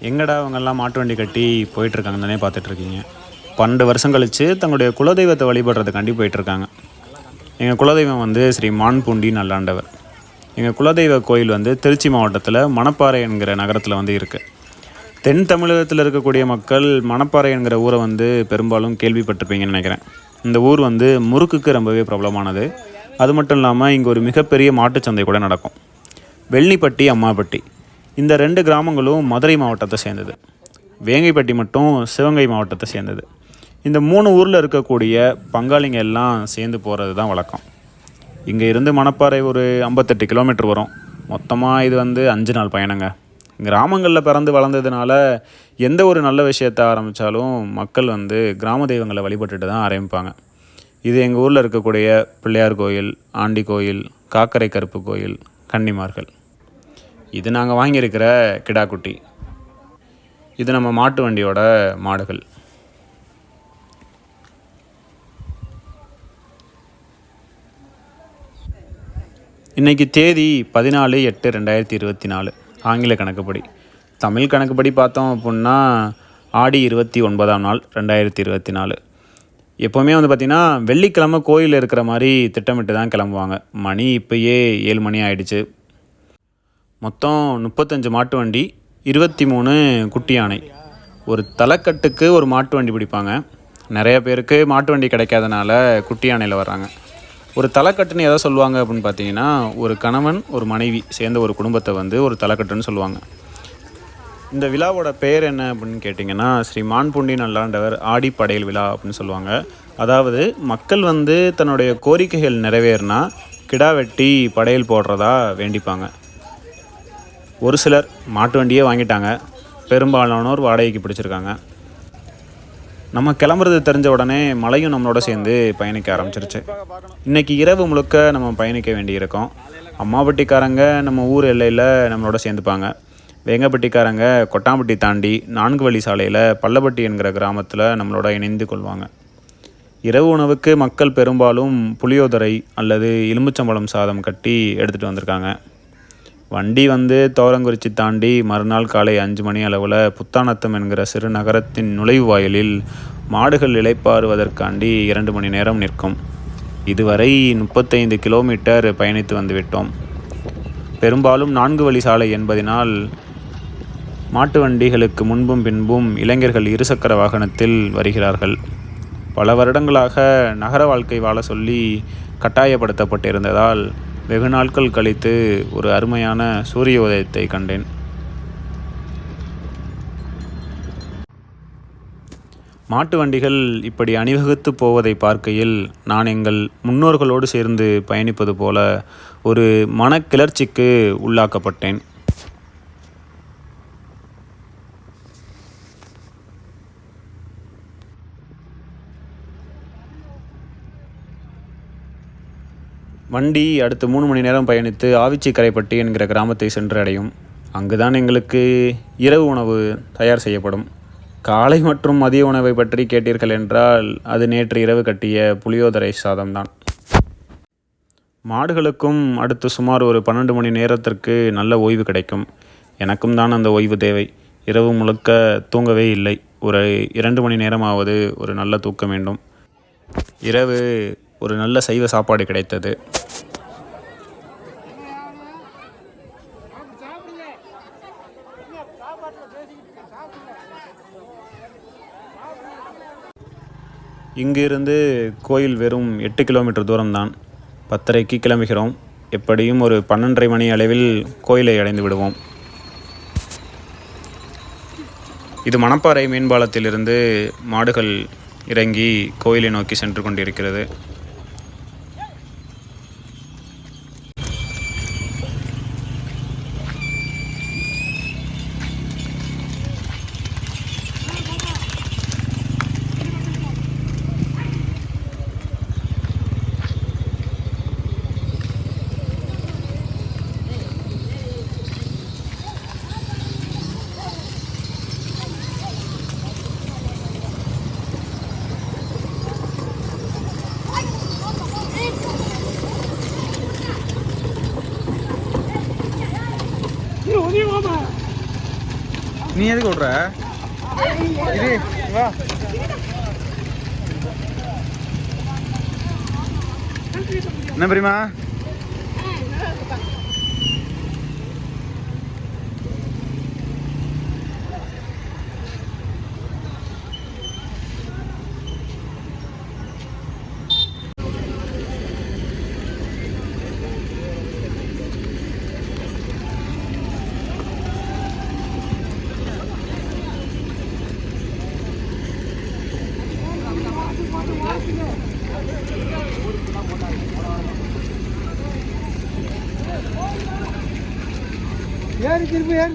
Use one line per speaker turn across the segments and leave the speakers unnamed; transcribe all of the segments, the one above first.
எங்கடா அவங்கெல்லாம் மாட்டு வண்டி கட்டி போயிட்டுருக்காங்கன்னு தானே பார்த்துட்ருக்கீங்க. 12 வருஷம் கழித்து தங்களுடைய குலதெய்வத்தை வழிபடுறதுக்காண்டி போயிட்டுருக்காங்க. எங்கள் குலதெய்வம் வந்து ஸ்ரீ மான்பூண்டி நல்லாண்டவர். எங்கள் குலதெய்வ கோயில் வந்து திருச்சி மாவட்டத்தில் மணப்பாறை என்கிற நகரத்தில் வந்து இருக்குது. தென் தமிழகத்தில் இருக்கக்கூடிய மக்கள் மணப்பாறை என்கிற ஊரை வந்து பெரும்பாலும் கேள்விப்பட்டிருப்பீங்கன்னு நினைக்கிறேன். இந்த ஊர் வந்து முறுக்குக்கு ரொம்பவே பிரபலமானது. அது மட்டும் இல்லாமல் இங்கே ஒரு மிகப்பெரிய மாட்டுச்சந்தை கூட நடக்கும். வெள்ளிப்பட்டி, அம்மாப்பட்டி இந்த 2 கிராமங்களும் மதுரை மாவட்டத்தை சேர்ந்தது. வேங்கைப்பட்டி மட்டும் சிவகங்கை மாவட்டத்தை சேர்ந்தது. இந்த 3 ஊரில் இருக்கக்கூடிய பங்காளிங்க எல்லாம் சேர்ந்து போகிறது தான் வழக்கம். இங்கே இருந்து மணப்பாறை ஒரு 58 கிலோமீட்டர் வரும். மொத்தமாக இது வந்து 5 நாள் பயணங்க. கிராமங்களில் பிறந்து வளர்ந்ததுனால எந்த ஒரு நல்ல விஷயத்தை ஆரம்பித்தாலும் மக்கள் வந்து கிராம தெய்வங்களை வழிபட்டுட்டு தான் ஆரம்பிப்பாங்க. இது எங்கள் ஊரில் இருக்கக்கூடிய பிள்ளையார் கோயில், ஆண்டி கோயில், காக்கரை கருப்பு கோயில், கன்னிமார்கள். இது நாங்கள் வாங்கியிருக்கிற கிடாக்குட்டி. இது நம்ம மாட்டு வண்டியோட மாடுகள். இன்றைக்கி தேதி 14/8/2024 ஆங்கில கணக்குப்படி. தமிழ் கணக்குப்படி பார்த்தோம் அப்படின்னா ஆடி 29ஆம் நாள் 2024. எப்போவுமே வந்து பார்த்திங்கன்னா வெள்ளிக்கிழமை கோயில் இருக்கிற மாதிரி திட்டமிட்டு தான் கிளம்புவாங்க. மணி இப்போயே 7 மணி ஆகிடுச்சு. மொத்தம் 35 மாட்டு வண்டி, 23 குட்டி யானை. ஒரு தலைக்கட்டுக்கு ஒரு மாட்டு வண்டி பிடிப்பாங்க. நிறைய பேருக்கு மாட்டு வண்டி கிடைக்காதனால குட்டி யானையில் வர்றாங்க. ஒரு தலைக்கட்டுன்னு எதை சொல்லுவாங்க அப்படின்னு பார்த்தீங்கன்னா, ஒரு கணவன் ஒரு மனைவி சேர்ந்த ஒரு குடும்பத்தை வந்து ஒரு தலைக்கட்டுன்னு சொல்லுவாங்க. இந்த விழாவோட பெயர் என்ன அப்படின்னு கேட்டிங்கன்னா, ஸ்ரீ மான்பூண்டி நல்லாண்டவர் ஆடிப்படையல் விழா அப்படின்னு சொல்லுவாங்க. அதாவது மக்கள் வந்து தன்னுடைய கோரிக்கைகள் நிறைவேறினா கிடா வெட்டி படையல் போடுறதா வேண்டிப்பாங்க. ஒரு சிலர் மாட்டு வண்டியே வாங்கிட்டாங்க. பெரும்பாலானோர் வாடகைக்கு பிடிச்சிருக்காங்க. நம்ம கிளம்புறது தெரிஞ்ச உடனே மழையும் நம்மளோட சேர்ந்து பயணிக்க ஆரம்பிச்சிருச்சு. இன்றைக்கி இரவு முழுக்க நம்ம பயணிக்க வேண்டியிருக்கோம். அம்மாப்பட்டிக்காரங்க நம்ம ஊர் எல்லையில் நம்மளோட சேர்ந்துப்பாங்க. வேங்கப்பட்டிக்காரங்க கொட்டாம்பட்டி தாண்டி 4 வழி சாலையில் பள்ளப்பட்டி என்கிற கிராமத்தில் நம்மளோட இணைந்து கொள்வாங்க. இரவு உணவுக்கு மக்கள் பெரும்பாலும் புளியோதரை அல்லது எலுமிச்சம்பழம் சாதம் கட்டி எடுத்துகிட்டு வந்திருக்காங்க. வண்டி வந்து தோரங்குறிச்சி தாண்டி மறுநாள் காலை 5 மணி அளவில் புத்தானத்தம் என்கிற சிறு நகரத்தின் நுழைவு வாயிலில் மாடுகள் இளைப்பாறுவதற்காண்டி 2 மணி நேரம் நிற்கும். இதுவரை 35 கிலோமீட்டர் பயணித்து வந்துவிட்டோம். பெரும்பாலும் 4 வழி சாலை என்பதனால் மாட்டு வண்டிகளுக்கு முன்பும் பின்பும் இளைஞர்கள் இருசக்கர வாகனத்தில் வருகிறார்கள். பல வருடங்களாக நகர வாழ்க்கை வாழ சொல்லி கட்டாயப்படுத்தப்பட்டிருந்ததால் வெகு நாட்கள் கழித்து ஒரு அருமையான சூரிய உதயத்தை கண்டேன். மாட்டு வண்டிகள் இப்படி அணிவகுத்து போவதை பார்க்கையில் நான் எங்கள் முன்னோர்களோடு சேர்ந்து பயணிப்பது போல ஒரு மனக்கிளர்ச்சிக்கு உள்ளாக்கப்பட்டேன். வண்டி அடுத்து 3 மணி நேரம் பயணித்து ஆவிச்சிக்கரைப்பட்டி என்கிற கிராமத்தை சென்று அடையும். அங்குதான் எங்களுக்கு இரவு உணவு தயார் செய்யப்படும். காலை மற்றும் மதிய உணவை பற்றி கேட்டீர்கள் என்றால் அது நேற்று இரவு கட்டிய புளியோதரை சாதம்தான். மாடுகளுக்கும் அடுத்து சுமார் ஒரு 12 மணி நேரத்திற்கு நல்ல ஓய்வு கிடைக்கும். எனக்கும் தான் அந்த ஓய்வு தேவை. இரவு முழுக்க தூங்கவே இல்லை. ஒரு 2 மணி நேரமாவது ஒரு நல்ல தூக்கம் வேண்டும். இரவு ஒரு நல்ல சைவ சாப்பாடு கிடைத்தது. இங்கிருந்து கோயில் வெறும் 8 கிலோமீட்டர் தூரம்தான். 10:30க்கு கிளம்புகிறோம். எப்படியும் ஒரு 12:30 மணி அளவில் கோயிலை அடைந்து விடுவோம். இது மணப்பாறை மீன்பாலத்திலிருந்து மாடுகள் இறங்கி கோயிலை நோக்கி சென்று கொண்டிருக்கிறது. நீ எதுக்கு விட்ற? வா. என்ன பெரியமா?
ஏறி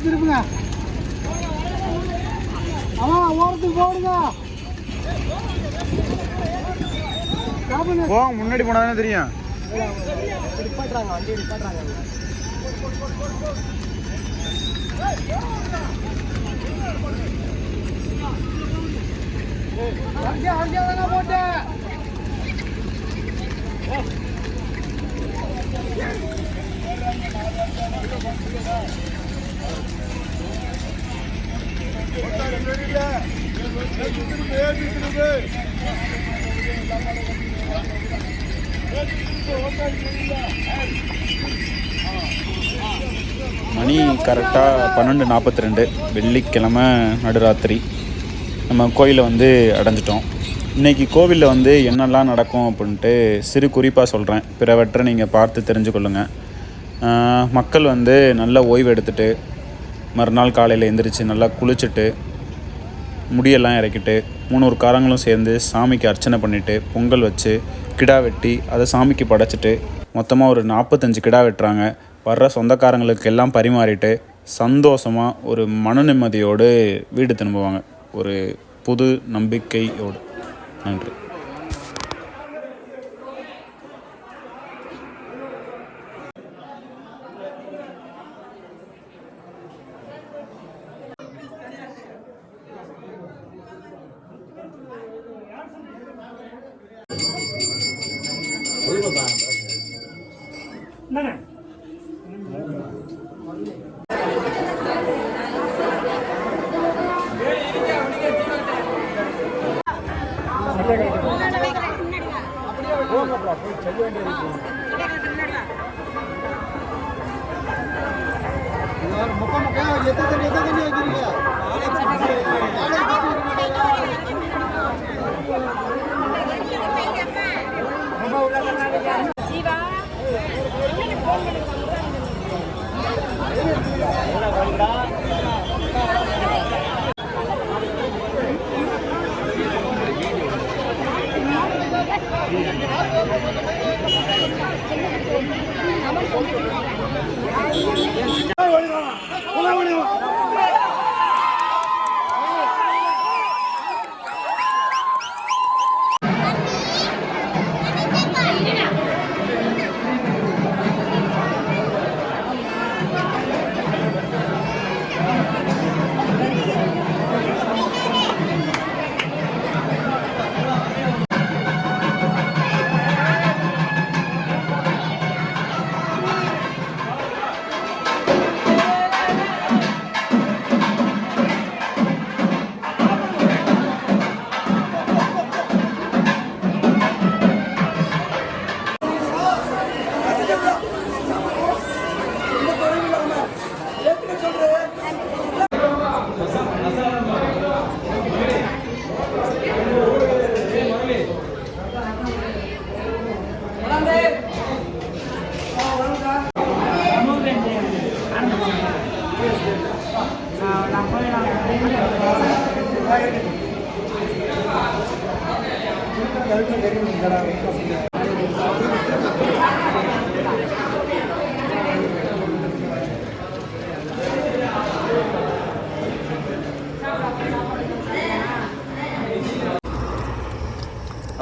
திருப்புங்க. ஓரத்துக்கு போடுங்க.
போங்க, முன்னாடி போனாதானே தெரியும்.
நிப்பாட்டுறாங்க, வண்டியை நிப்பாட்டுறாங்க. போட்டு
மணி கரெக்டாக 12:42, வெள்ளிக்கிழமை நடுராத்திரி. நம்ம கோயிலை வந்து அடைஞ்சிட்டோம். இன்றைக்கி கோவிலில் வந்து என்னெல்லாம் நடக்கும் அப்படின்ட்டு சிறு குறிப்பாக சொல்கிறேன். பிறவற்றை நீங்கள் பார்த்து தெரிஞ்சுக்கொள்ளுங்கள். மக்கள் வந்து நல்லா ஓய்வு எடுத்துகிட்டு மறுநாள் காலையில் எழுந்திரிச்சு நல்லா குளிச்சுட்டு முடியெல்லாம் இறக்கிட்டு 300 காரங்களும் சேர்ந்து சாமிக்கு அர்ச்சனை பண்ணிவிட்டு பொங்கல் வச்சு கிடா வெட்டி அதை சாமிக்கு படைச்சிட்டு மொத்தமாக ஒரு 45 கிடா வெட்டுறாங்க. வர்ற சொந்தக்காரங்களுக்கு எல்லாம் பரிமாறிட்டு சந்தோஷமாக ஒரு மன நிம்மதியோடு வீடு திரும்புவாங்க, ஒரு புது நம்பிக்கையோடு. நன்றி.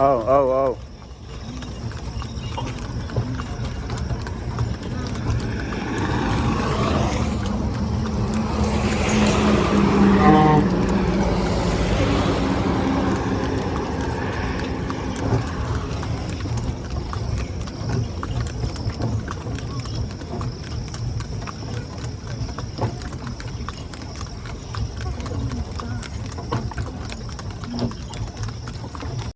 Oh.